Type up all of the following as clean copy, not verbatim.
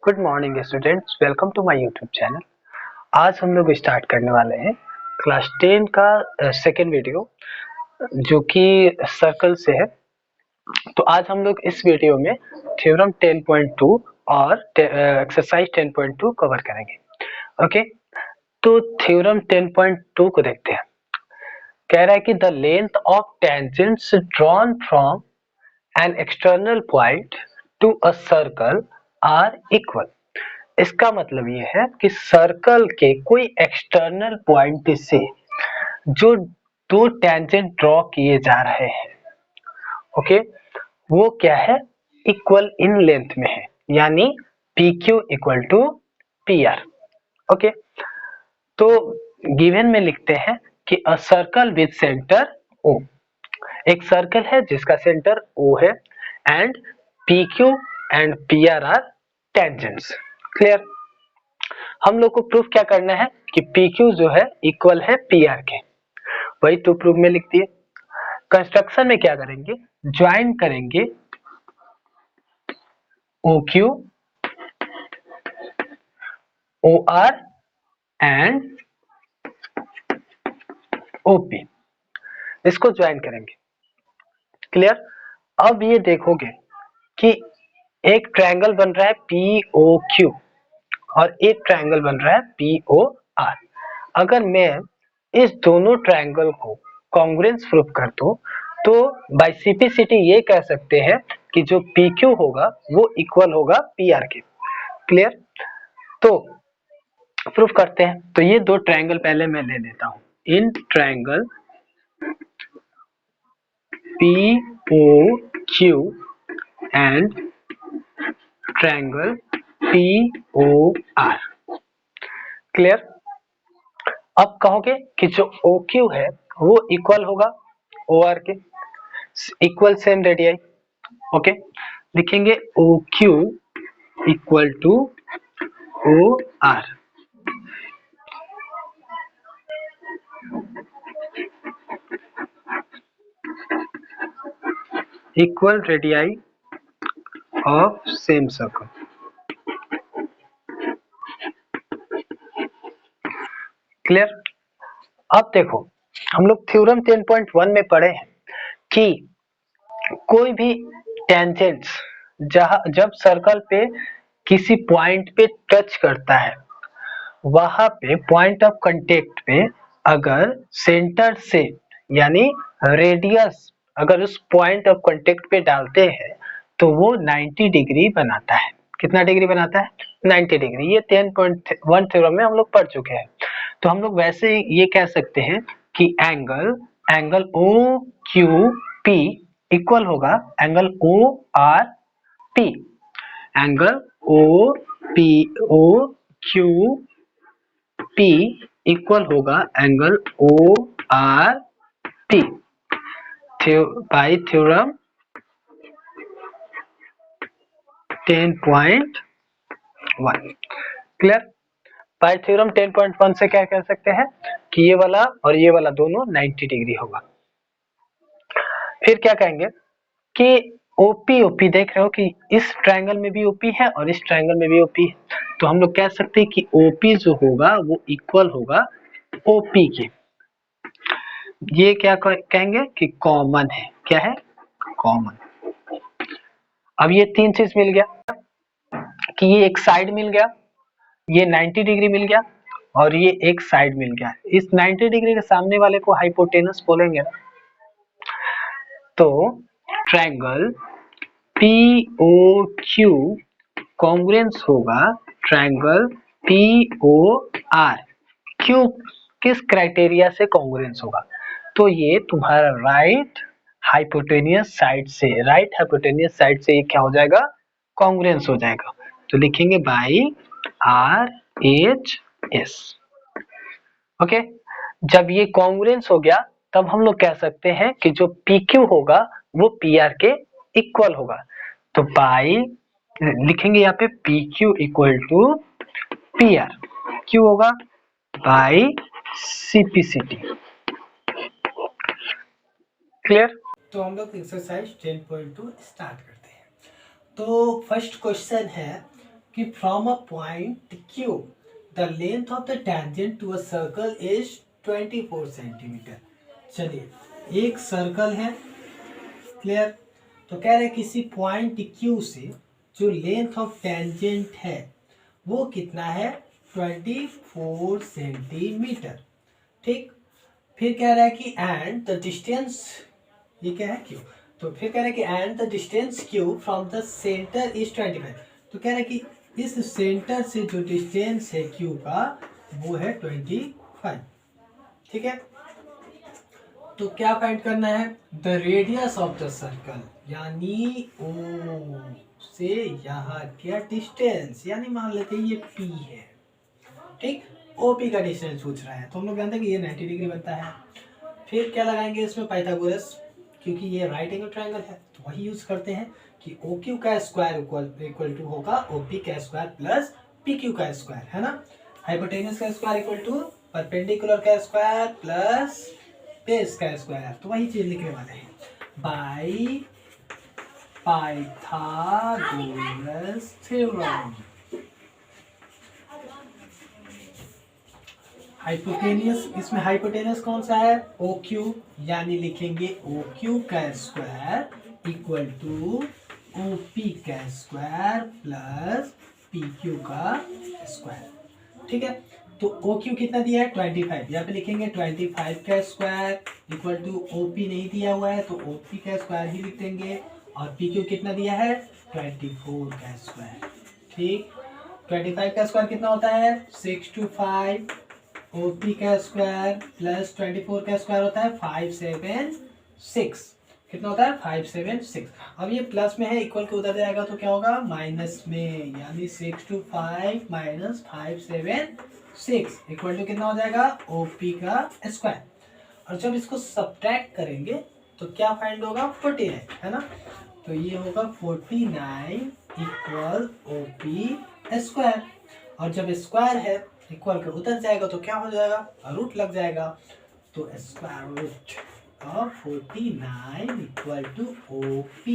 Good morning students, welcome to my YouTube channel. आज हम लोग स्टार्ट करने वाले हैं क्लास 10 का सेकेंड वीडियो जो कि सर्कल से है। तो आज हम लोग इस वीडियो में थ्योरम 10.2 और एक्सरसाइज 10.2 कवर करेंगे। ओके, तो थ्योरम 10.2 को देखते हैं। कह रहा है कि the length of tangents drawn from an external point to a circle are equal. इसका मतलब ये है कि सर्कल के कोई एक्सटर्नल पॉइंट से जो दो टेंजेंट ड्रॉ किए जा रहे हैं, ओके, वो क्या है, इक्वल इन लेंथ में है, यानी P Q equal to P R. Okay, तो गिवन में लिखते हैं कि a circle with centre O, एक सर्कल है जिसका सेंटर ओ है, and P Q and P R tangents. Clear. हम लोग को प्रूफ क्या करना है कि पी क्यू जो है इक्वल है पी आर के, वही तो प्रूफ में लिख दिए। कंस्ट्रक्शन में क्या करेंगे, ज्वाइन करेंगे O Q O R and O P, इसको ज्वाइन करेंगे। क्लियर। अब ये देखोगे कि एक ट्रायंगल बन रहा है पी ओ क्यू और एक ट्रायंगल बन रहा है पी ओ आर। अगर मैं इस दोनों ट्रायंगल को कॉन्ग्रुएंस प्रूफ कर दूं तो बाय सिंपलिसिटी ये कह सकते हैं कि जो पी क्यू होगा वो इक्वल होगा पी आर के। क्लियर। तो प्रूफ करते हैं। तो ये दो ट्रायंगल पहले मैं ले लेता हूं। In triangle P O Q and triangle P O R. Clear. अब कहोगे कि जो ओ क्यू है वो इक्वल होगा ओ आर के, इक्वल सेम रेडियाई। ओके, लिखेंगे O Q equal to O R. Equal radii of same circle. Clear. अब देखो, हम लोग थ्योरम 10.1 में पढ़े हैं कि कोई भी टेंजेंट्स जहां जब सर्कल पे किसी पॉइंट पे टच करता है, वहां पे पॉइंट ऑफ कांटेक्ट पे अगर सेंटर से यानी रेडियस अगर उस पॉइंट ऑफ कांटेक्ट पे डालते हैं तो वो 90 डिग्री बनाता है। कितना डिग्री बनाता है? 90 डिग्री। ये 10.1 थ्योरम में हम लोग पढ़ चुके हैं। तो हम लोग वैसे ही ये कह सकते हैं कि angle angle O Q P equal होगा angle O R P. Angle O P O Q P equal होगा angle O R P by theorem 10.1। Clear. By theorem 10.1 से क्या कह सकते हैं कि ये वाला और ये वाला दोनों 90 डिग्री होगा। फिर क्या कहेंगे कि ओपी ओपी देख रहे हो कि इस ट्रायंगल में भी ओपी है और इस ट्रायंगल में भी ओपी है, तो हम लोग कह सकते हैं कि ओपी जो होगा वो इक्वल होगा ओपी के। ये क्या कहेंगे कि कॉमन है। क्या है? कॉमन। अब ये तीन चीज मिल गया कि ये एक साइड मिल गया, ये 90 डिग्री मिल गया और ये एक साइड मिल गया। इस 90 डिग्री के सामने वाले को हाइपोटेनस बोलेंगे। तो triangle P O Q congruence होगा ट्रायंगल पी ओ आर। क्यों? किस क्राइटेरिया से कॉन्ग्रुएंस होगा? तो ये तुम्हारा राइट हाइपोटेनियस साइड से ये क्या हो जाएगा? कॉन्ग्रुएंस हो जाएगा। तो लिखेंगे by R H S. Okay, जब ये कॉन्ग्रुएंस हो गया तब हम लोग कह सकते हैं कि जो पी क्यू होगा वो पी आर के इक्वल होगा। तो बाई लिखेंगे यहाँ पे P Q equal to P R. Q होगा बाई सीपीसीटी। क्लियर। तो हम लोग एक्सरसाइज 10.2 स्टार्ट करते हैं। तो फर्स्ट क्वेश्चन है कि from a point Q the length of the tangent to a circle is 24 centimetre. चलिए एक सर्कल है, क्लियर। तो कह रहे किसी पॉइंट Q से जो लेंथ ऑफ टेंजेंट है वो कितना है, 24 सेंटीमीटर, ठीक। फिर कह रहा है कि एंड द डिस्टेंस, ये क्या है Q, तो फिर कह रहा है कि and the distance Q from the centre is 25। तो कह रहा है कि इस सेंटर से जो डिस्टेंस है Q का वो है 25, ठीक है। तो क्या फाइंड करना है, the radius of the circle, यानी O से यहाँ क्या डिस्टेंस, यानी मान लेते हैं ये P है, ठीक। OP का डिस्टेंस पूछ रहा है, तो हम लोग जानते हैं कि ये 90 डिग्री बनता है। फिर क्या लगाएंगे इसमें, पाइथागोरस, क्योंकि ये राइट एंगल ट्रायंगल है तो वही यूज करते हैं कि OQ का स्क्वायर इक्वल टू होगा OP का स्क्वायर प्लस PQ का स्क्वायर, है ना। हाइपोटेनस का स्क्वायर इक्वल टू परपेंडिकुलर का स्क्वायर प्लस बेस का स्क्वायर, तो वही चीज लिखने वाले हैं, बाय पाइथागोरस थ्योरम। हाइपोटेनियस, इसमें हाइपोटेनस कौन सा है, OQ, यानी लिखेंगे OQ का स्क्वायर इक्वल टू OP का स्क्वायर प्लस PQ का स्क्वायर, ठीक है। तो OQ कितना दिया है 25, यहाँ पे लिखेंगे 25 का स्क्वायर इक्वल टू OP नहीं दिया हुआ है तो OP का स्क्वायर ही लिख देंगे, और PQ कितना दिया है 24 का स्क्वायर, ठीक। 25 का स्क्वायर कितना होता है 625, OP का स्क्वायर प्लस 24 का स्क्वायर होता है 576, कितना होता है 576। अब ये प्लस में है, इक्वल के उधर जाएगा तो क्या होगा माइनस में, यानी 625 माइनस 576 इक्वल टू कितना हो जाएगा OP का स्क्वायर। और जब इसको सब्ट्रैक्ट करेंगे तो क्या फाइंड होगा 49, है ना। तो ये होगा 49 इक्वल OP स्क्वायर, और जब स्क्वायर है इक्वल के उधर जाएगा तो क्या हो जाएगा, रूट लग जाएगा, तो square root of 49 equal to OP।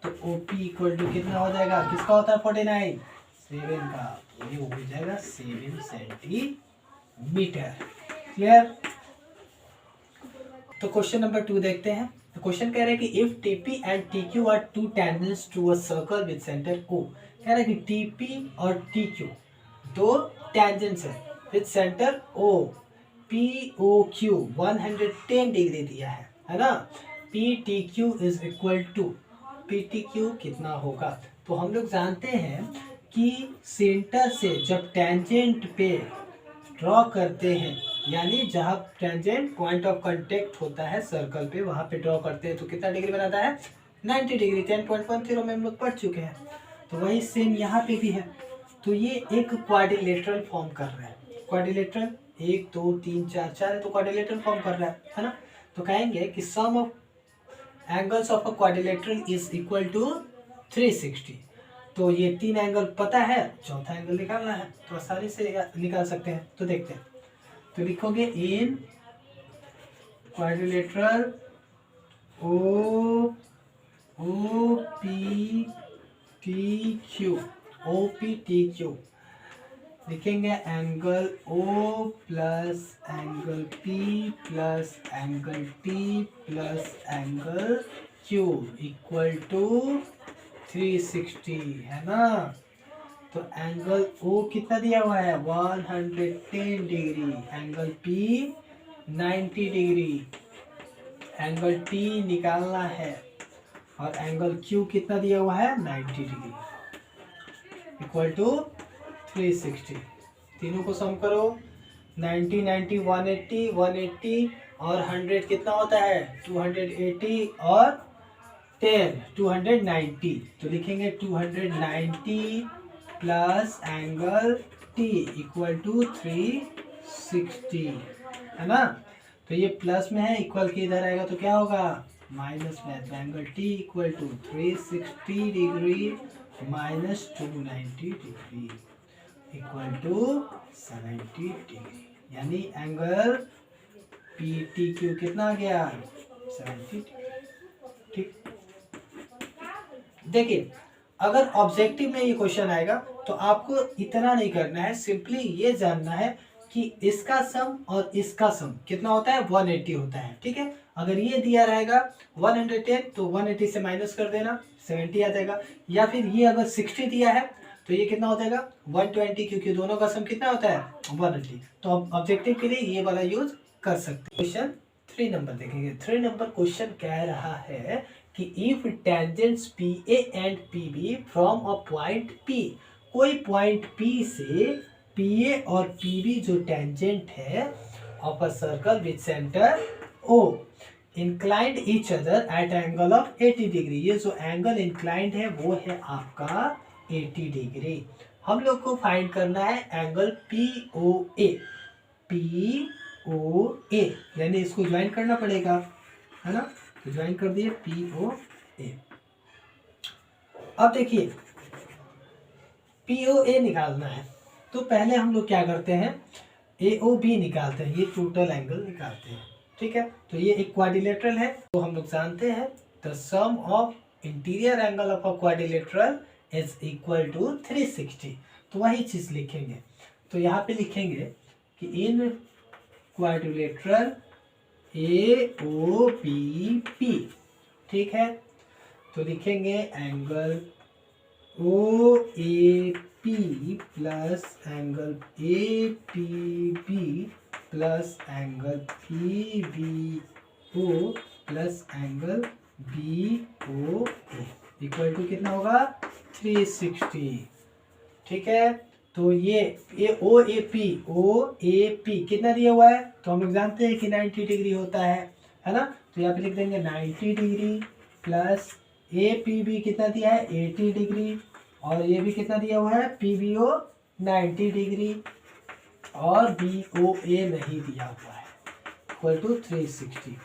तो OP इक्वल टू कितना हो जाएगा, किसका होता है 49, 7 का, तो ये हो जाएगा 7 सेंटीमीटर, क्लियर। तो क्वेश्चन नंबर 2 देखते हैं। तो क्वेश्चन कह रहा है कि if TP and TQ are two tangents to a circle with centre O, कह रहा है कि TP और TQ दो टेंजेंट्स है with centre O, POQ 110 degree दिया है ना। PTQ is equal to, PTQ कितना होगा, तो हम लोग जानते हैं कि सेंटर से जब टेंजेंट पे ड्रॉ करते हैं, यानी जहाँ टेंजेंट पॉइंट ऑफ कांटेक्ट होता है सर्कल पे वहां पे ड्रॉ करते हैं तो कितना डिग्री बनाता है 90 डिग्री, 10.10 में हम लोग पढ़ चुके हैं। तो वही सेम यहाँ पे भी है। तो ये एक क्वाड्रिलेटरल फॉर्म कर रहा है, क्वाड्रिलेटरल 1 2 3 4 4 तो क्वाड्रिलेटरल फॉर्म कर रहा है ना। तो कहेंगे कि sum of angles of a quadrilateral is equal to 360। तो ये 3 एंगल पता है, चौथा एंगल निकालना है तो आसानी से निकाल सकते हैं। तो देखते हैं, तो लिखोगे इन क्वाड्रिलेटरल OPTQ लिखेंगे angle O plus angle P plus angle T plus angle Q equal to 360, है ना। तो एंगल O कितना दिया हुआ है 110 degree, angle P 90 degree, angle T निकालना है, और एंगल Q कितना दिया हुआ है 90 डिग्री इक्वल टू 360। तीनों को सम करो, 90 90 180 180 और 100 कितना होता है 280 और 10 290। तो लिखेंगे 290 plus angle T equal to 360, है ना। तो ये प्लस में है, इक्वल के इधर आएगा तो क्या होगा माइनस में, तो angle T equal to 360 degree minus 290 degree equal to 70 degree, यानी एंगल PTQ कितना आ गया 70 डिग्री, ठीक। देखिए अगर ऑब्जेक्टिव में ये क्वेश्चन आएगा तो आपको इतना नहीं करना है, सिंपली ये जानना है कि इसका सम और इसका सम कितना होता है, 180 होता है। ठीक है, अगर ये दिया रहेगा 110 तो 180 से माइनस कर देना, 70 आ जाएगा। या फिर ये अगर 60 दिया है तो ये कितना हो जाएगा, 120, क्योंकि दोनों का सम कितना होता है, 180। तो ऑब्जेक्टिव के लिए ये वाला यूज कर सकते हैं। क्वेश्चन 3 नंबर देखेंगे। 3 नंबर क्वेश्चन कह रहा है कि if tangents PA and PB from a point P, कोई पॉइंट P से PA और PB जो टेंजेंट है of a circle with centre O inclined each other at angle of 80 degree. ये जो एंगल इंक्लाइंड है वो है आपका 80 डिग्री। हम लोग को फाइंड करना है एंगल POA। POA यानी इसको ज्वाइन करना पड़ेगा, है ना, तो ज्वाइन कर दिए POA। अब देखिए POA निकालना है तो पहले हम लोग क्या करते हैं, AOB निकालते हैं, ये टोटल एंगल निकालते हैं। ठीक है, तो ये एक क्वाड्रिलेटरल है, तो हम लोग जानते हैं the sum of interior angle of a quadrilateral is equal to 360। तो वही चीज लिखेंगे, तो यहाँ पे लिखेंगे कि इन क्वाड्रिलेटरल AOBP, ठीक है, तो लिखेंगे angle OAP plus angle APB plus angle PBO plus angle BOA equal to कितना होगा, 360। ठीक है, तो ये OAP कितना दिया हुआ है, तो हम लोग जानते हैं कि 90 डिग्री होता है ना, तो यहाँ पे लिख देंगे 90 डिग्री प्लस APB कितना दिया है, 80 डिग्री, और ये भी कितना दिया हुआ है, PBO 90 डिग्री, और BOA नहीं दिया हुआ है, इक्वल टू 360।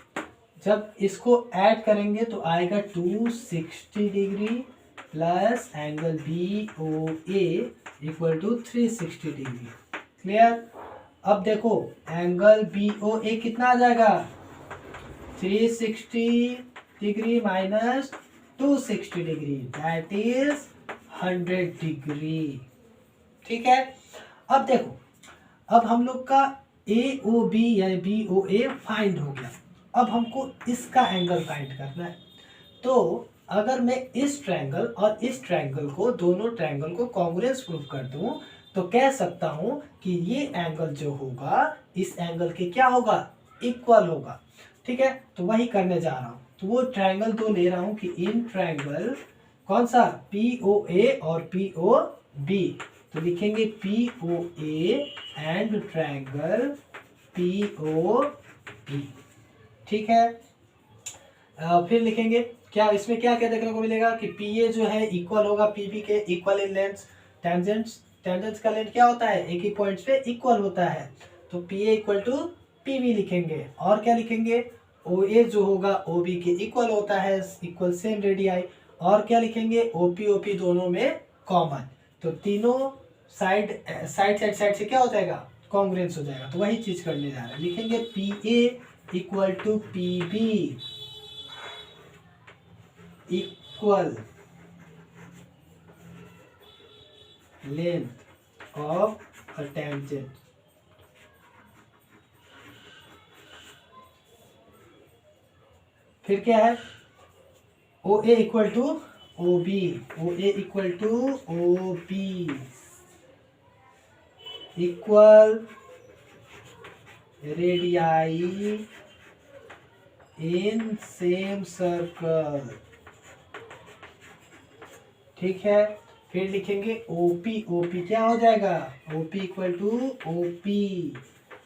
जब इसको ऐड करेंगे तो आएगा 260 degree plus angle BOA equal to 360 degree. Clear. अब देखो एंगल BOA कितना आ जाएगा, 360 degree minus 260 degree, that is 100 degree. ठीक है, अब देखो, अब हम लोग का AOB यानी BOA फाइंड हो गया। अब हमको इसका एंगल फाइंड करना है। तो अगर मैं इस ट्रायंगल और इस ट्रायंगल को, दोनों ट्रायंगल को कॉन्ग्रुएंस प्रूफ कर दूं तो कह सकता हूं कि ये एंगल जो होगा इस एंगल के क्या होगा, इक्वल होगा। ठीक है, तो वही करने जा रहा हूं। तो वो ट्रायंगल तो ले रहा हूं कि इन ट्रायंगल कौन सा, POA और POB, तो लिखेंगे POA एंड ट्रायंगल POB। ठीक है, फिर लिखेंगे क्या, इसमें क्या क्या देखने को मिलेगा कि PA जो है इक्वल होगा PB के, इक्वल इन लेंथ। टेंजेंट्स का लेंथ क्या होता है, एक ही पॉइंट्स पे इक्वल होता है, तो PA इक्वल टू PB लिखेंगे। और क्या लिखेंगे, OA जो होगा OB के इक्वल होता है, इक्वल सेम रेडियाई। और क्या लिखेंगे, OP दोनों में कॉमन, तो तीनों साइड से क्या हो जाएगा, कॉन्ग्रुएंस हो जाएगा। तो वही चीज करने जा रहे हैं, लिखेंगे PA equal to PB equal length of a tangent. फिर क्या है, OA equal to OB, OA equal to OB equal radii in same circle. ठीक है, फिर लिखेंगे OP क्या हो जाएगा, OP इक्वल टू OP,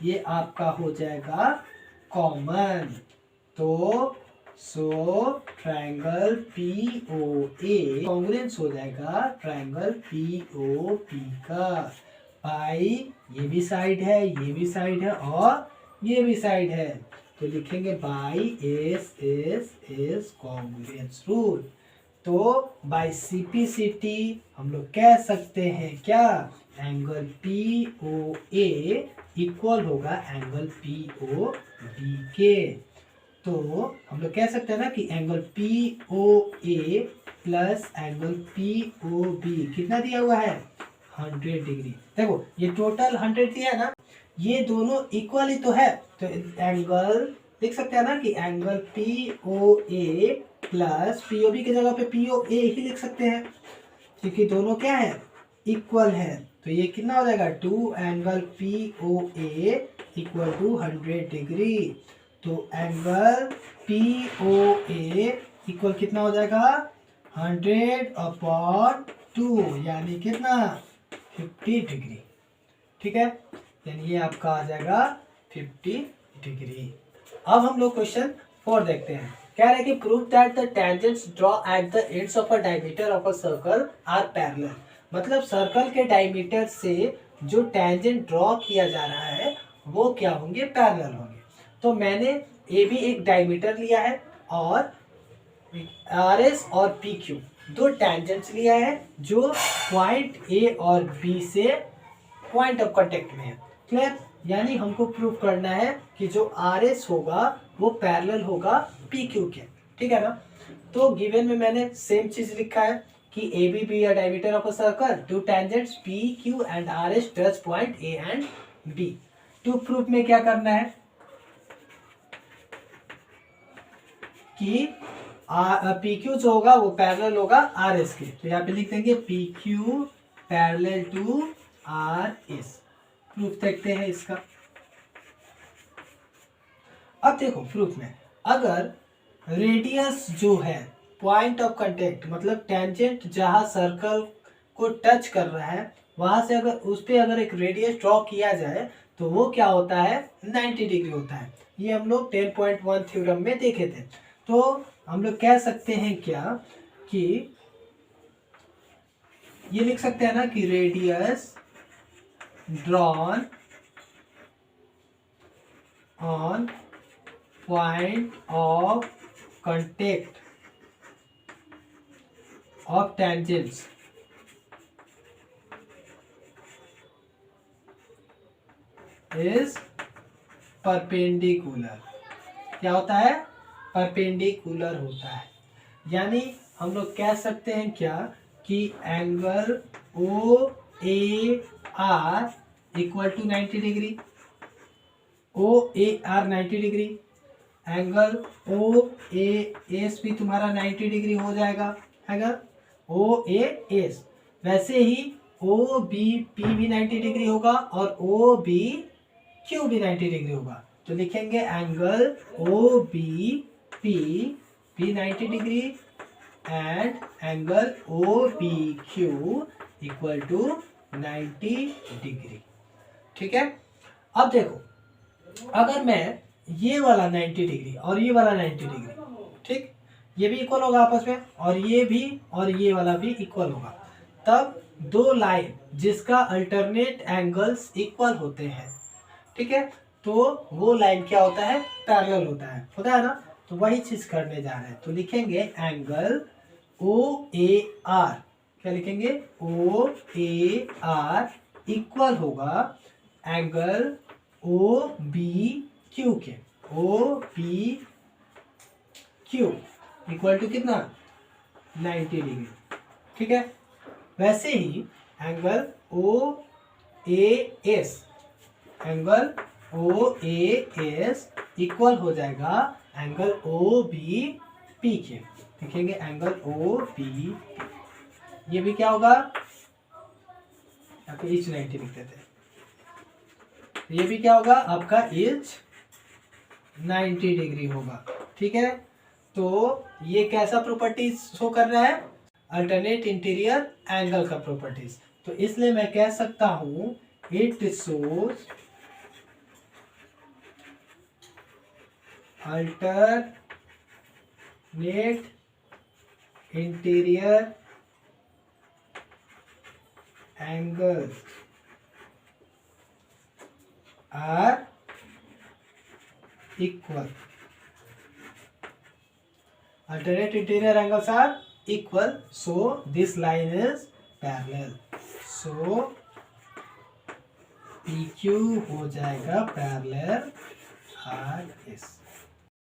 ये आपका हो जाएगा कॉमन। तो सो ट्रायंगल POA कॉन्ग्रुएंस हो जाएगा ट्रायंगल POP का, बाई ये भी साइड है, ये भी साइड है, और ये भी साइड है, तो लिखेंगे बाई एस कॉन्ग्रुएंस रूल। तो बाय CPCT हम लोग कह सकते हैं क्या, एंगल POA इक्वल होगा एंगल POB के। तो हम लोग कह सकते हैं ना कि angle P O A plus angle P O B कितना दिया हुआ है 100 डिग्री। देखो ये टोटल 100 दिया है ना, ये दोनों इक्वल ही तो है, तो एंगल देख सकते हैं ना कि angle P O A plus P O B की जगह पे पी ओ ए ही लिख सकते हैं क्योंकि दोनों क्या है इक्वल है। तो ये कितना हो जाएगा 2 angle P O A equal to 100 degree. तो angle P O A equal कितना हो जाएगा 100/2 यानी कितना 50 डिग्री। ठीक है, यानी ये आपका आ जाएगा 50 डिग्री। अब हम लोग क्वेश्चन 4 देखते हैं। कह रहे हैं कि prove that the tangents draw at the ends of a diameter of a circle are parallel. मतलब सर्कल के डायमीटर से जो टेंजेंट ड्रॉ किया जा रहा है वो क्या होंगे पैरेलल होंगे। तो मैंने ए बी एक डायमीटर लिया है और आर एस और पी क्यू दो टेंजेंट्स लिया है जो पॉइंट ए और बी से पॉइंट ऑफ कांटेक्ट में है। क्लियर, यानी हमको प्रूव करना है कि जो आर एस होगा वो पैरेलल होगा पी क्यू के। ठीक है ना, तो गिवन में मैंने सेम चीज लिखा है कि A B be a diameter of a circle, two tangents P Q and R S touch point A and B. To proof में क्या करना है कि पी क्यू जो होगा वो पैरेलल होगा आर एस के, तो यहाँ पे लिख देंगे P Q parallel to R S. Proof देखते हैं इसका। अब देखो प्रूफ में अगर रेडियस जो है पॉइंट ऑफ कांटेक्ट मतलब टेंजेंट जहां सर्कल को टच कर रहा है वहां से अगर उस पर अगर एक रेडियस ड्रॉ किया जाए तो वो क्या होता है 90 डिग्री होता है। ये हम लोग 10.1 थ्योरम में देखे थे। तो हम लोग कह सकते हैं क्या कि ये लिख सकते हैं ना कि radius drawn on point of contact of tangents is perpendicular. क्या होता है परपेंडिकुलर होता है। यानी हम लोग कह सकते हैं क्या कि angle O A R equal to 90 degree, O A R 90 degree, angle O A S भी तुम्हारा 90 डिग्री हो जाएगा, अगर ओ ए एस। वैसे ही ओ बी पी भी 90 डिग्री होगा और ओ बी क्यू भी 90 डिग्री होगा। तो लिखेंगे एंगल ओ बी पी भी 90 degree and angle O B Q equal to 90 degree. ठीक है, अब देखो अगर मैं ये वाला 90 डिग्री और ये वाला 90 डिग्री, ठीक, ये भी इक्वल होगा आपस में और ये भी और ये वाला भी इक्वल होगा, तब दो लाइन जिसका अल्टरनेट एंगल्स इक्वल होते हैं, ठीक है, तो वो लाइन क्या होता है पैरेलल होता है ना। तो वही चीज करने जा रहे हैं। तो लिखेंगे एंगल ओ ए आर, क्या लिखेंगे ओ ए आर इक्वल होगा एंगल ओ बी क्यू के, O B Q equal to कितना 90 डिग्री। ठीक है, वैसे ही angle O A S, angle O A S equal हो जाएगा एंगल ओ बी पी के। लिखेंगे एंगल ओ बी, ये भी क्या होगा यहाँ पे इच 90 लिख देते हैं, ये भी क्या होगा आपका इच 90 डिग्री होगा। ठीक है, तो ये कैसा प्रॉपर्टीज शो कर रहा है अल्टरनेट इंटीरियर एंगल का प्रॉपर्टीज। तो इसलिए मैं कह सकता हूं it shows alternate interior angles are equal. Alternate interior angles are equal, so this line is parallel. So PQ हो जाएगा parallel RS.